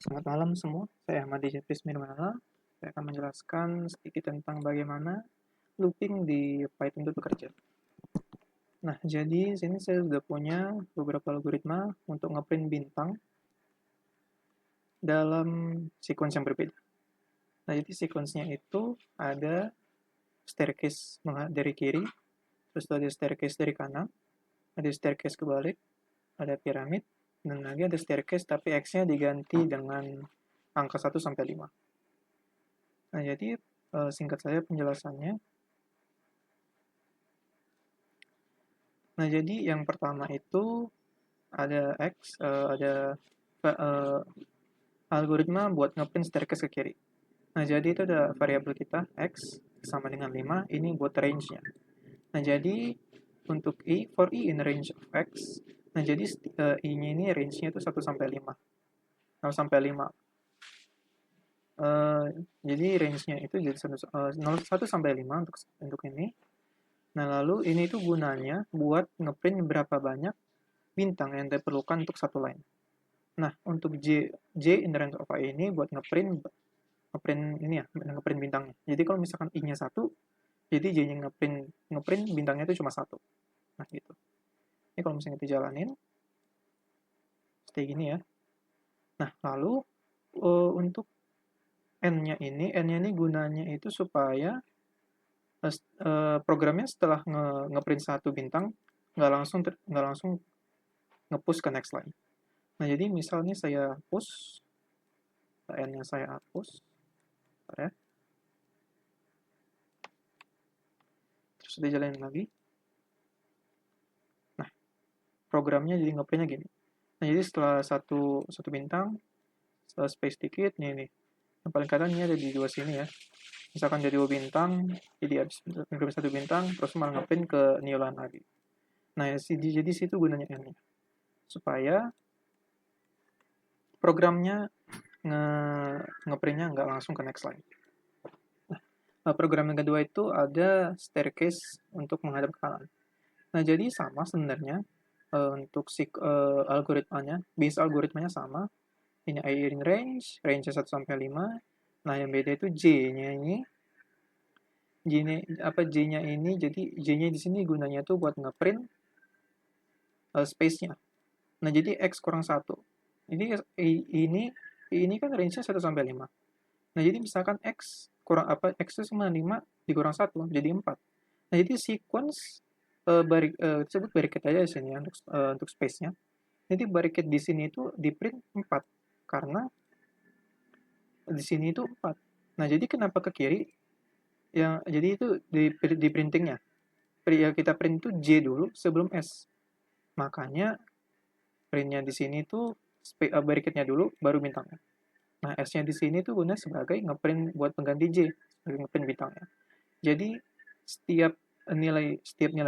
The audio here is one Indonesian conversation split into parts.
Selamat malam semua, saya Ahmad Dijapis Nirmala. Saya akan menjelaskan sedikit tentang bagaimana looping di Python itu bekerja. Nah, jadi sini saya sudah punya beberapa algoritma untuk ngeprint bintang dalam sequence yang berbeda. Nah, jadi sequence-nya itu ada staircase dari kiri, terus ada staircase dari kanan, ada staircase kebalik, ada piramid, dan lagi ada staircase tapi X-nya diganti dengan angka 1 sampai 5. Nah, jadi singkat saja penjelasannya. Nah, jadi yang pertama itu ada ada algoritma buat ngeprint staircase ke kiri. Nah, jadi itu ada variabel kita X sama dengan 5, ini buat range-nya. Nah, jadi untuk for in range of X, nah jadi I-nya ini range-nya itu 1 sampai 5. 0 sampai 5. Jadi range-nya itu jadi 1 sampai 5 untuk ini. Nah, lalu ini itu gunanya buat ngeprint berapa banyak bintang yang diperlukan untuk satu line. Nah, untuk J in range of I ini buat ngeprint ngeprint ini ya, ngeprint bintangnya. Jadi kalau misalkan I-nya 1, jadi J-nya ngeprint bintangnya itu cuma 1. Nah, gitu. Ini kalau misalnya dijalanin, seperti gini ya. Nah, lalu untuk N-nya ini gunanya itu supaya programnya setelah ngeprint satu bintang, nggak langsung nge-push ke next line. Nah, jadi misalnya saya push, N-nya saya hapus, ya. Terus dijalanin lagi. Nah, programnya jadi ngeprintnya gini. Nah, jadi setelah satu bintang, setelah space dikit, nih. Yang paling kanan ini ada di dua sini ya. Misalkan jadi 2 bintang, jadi habis ngeprint 1 bintang, terus malah ngeprint ke new line lagi. Nah, jadi situ gunanya N-nya. Supaya programnya ngeprintnya nggak langsung ke next line. Nah, program yang kedua itu ada staircase untuk menghadap ke kanan. Nah, jadi sama sebenarnya untuk algoritmanya, base algoritmanya sama. Ini I in range 1 sampai 5. Nah, yang beda itu J-nya ini. J-nya ini, jadi J-nya di sini gunanya tuh buat ngeprint space-nya. Nah, jadi X kurang 1. Ini ini kan range-nya 1 sampai 5. Nah, jadi misalkan X itu sama 5 dikurang 1 jadi 4. Nah, jadi sequence disebut barricade aja di sini ya, untuk space-nya. Jadi barricade di sini itu di print 4 karena di sini itu 4. Nah, jadi kenapa ke kiri? Jadi itu di printingnya. Ya, kita print itu J dulu sebelum S. Makanya printnya di sini tuh barricade-nya dulu baru bintangnya. Nah, S-nya di sini tuh guna sebagai ngeprint buat pengganti J, sebagai ngeprint bintangnya. Jadi setiap nilai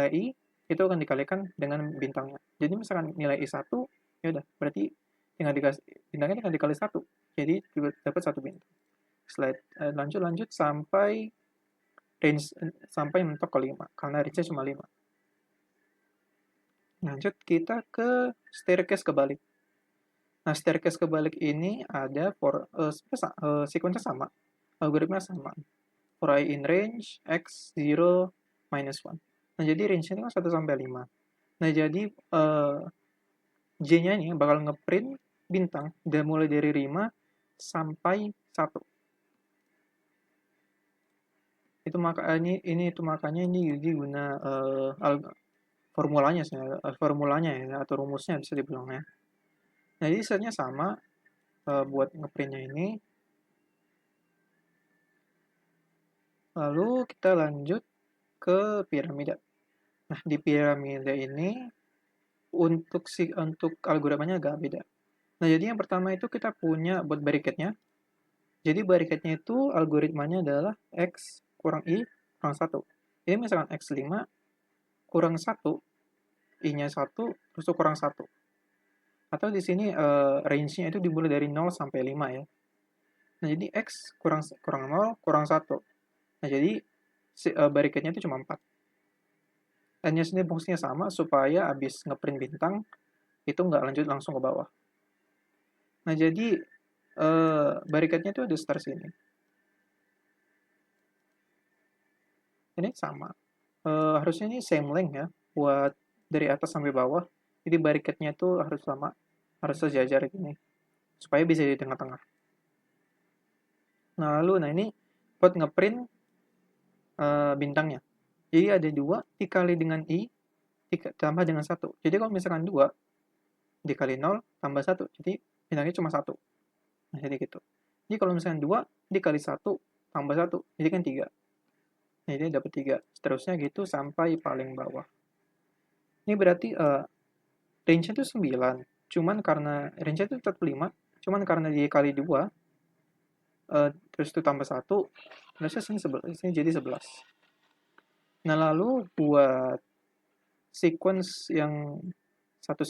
I itu akan dikalikan dengan bintangnya. Jadi misalkan nilai I 1, ya udah berarti bintangnya tinggal dikali 1. Jadi juga dapat 1 bintang. Lanjut sampai mentok ke 5 karena range-nya cuma 5. Lanjut kita ke staircase kebalik. Nah, staircase kebalik ini ada sequence sama, algoritma sama. For I in range X 0 minus 1. Nah, jadi range-nya kan 1 sampai 5. Nah, jadi J-nya ini bakal ngeprint bintang dan mulai dari 5 sampai 1. Makanya ini jadi guna formulanya ya atau rumusnya bisa dibilang ya. Nah, jadi setnya sama buat ngeprintnya ini. Lalu kita lanjut ke piramida. Nah, di piramida ini untuk algoritmanya agak beda. Nah, jadi yang pertama itu kita punya buat barricade-nya. Jadi barricade-nya itu algoritmanya adalah X kurang I kurang 1. Jadi misalkan X 5 kurang 1, I-nya 1, terus kurang 1. Atau di sini range-nya itu dimulai dari 0 sampai 5 ya. Nah, jadi X kurang 0 kurang 1. Nah, jadi barricade-nya itu cuma 4. N-nya sini fungsinya sama supaya habis ngeprint bintang itu nggak lanjut langsung ke bawah. Nah, jadi barricade-nya itu ada start sini. Ini sama. Harusnya ini same length ya, buat dari atas sampai bawah. Jadi barricade-nya itu harus sama, harus sejajar gini, supaya bisa di tengah-tengah. Nah, ini buat ngeprint bintangnya. Jadi ada 2 dikali dengan I tambah dengan 1. Jadi kalau misalkan 2 dikali 0 tambah 1, jadi bintangnya cuma 1. Nah, jadi gitu. Jadi kalau misalkan 2 dikali 1 tambah 1, jadi kan 3. Nah, jadi dapat 3. Seterusnya gitu sampai paling bawah. Ini berarti range-nya itu 9. Cuman karena range-nya itu tetap 5, cuman karena dikali 2, terus itu tambah 1, terusnya sini jadi 11. Nah, lalu buat sequence yang 1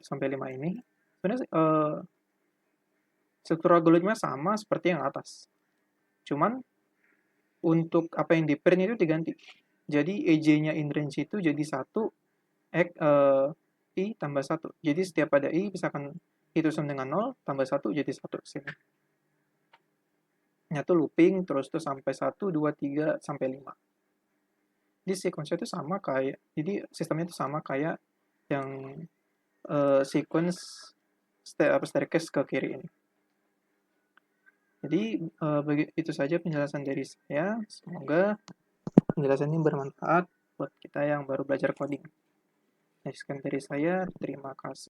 sampai 5 ini, sebenarnya struktur algoritma sama seperti yang atas. Cuman untuk apa yang di print itu diganti. Jadi EJ-nya in range itu jadi 1 I tambah 1. Jadi setiap ada I misalkan itu sama dengan 0 tambah 1 jadi 1 sini. Nyatu looping terus tuh sampai 1 2 3 sampai 5. Jadi sequence itu sama kayak, jadi sistemnya itu sama kayak yang sequence staircase ke kiri ini. Jadi itu saja penjelasan dari saya. Semoga penjelasan ini bermanfaat buat kita yang baru belajar coding. Sekian dari saya, terima kasih.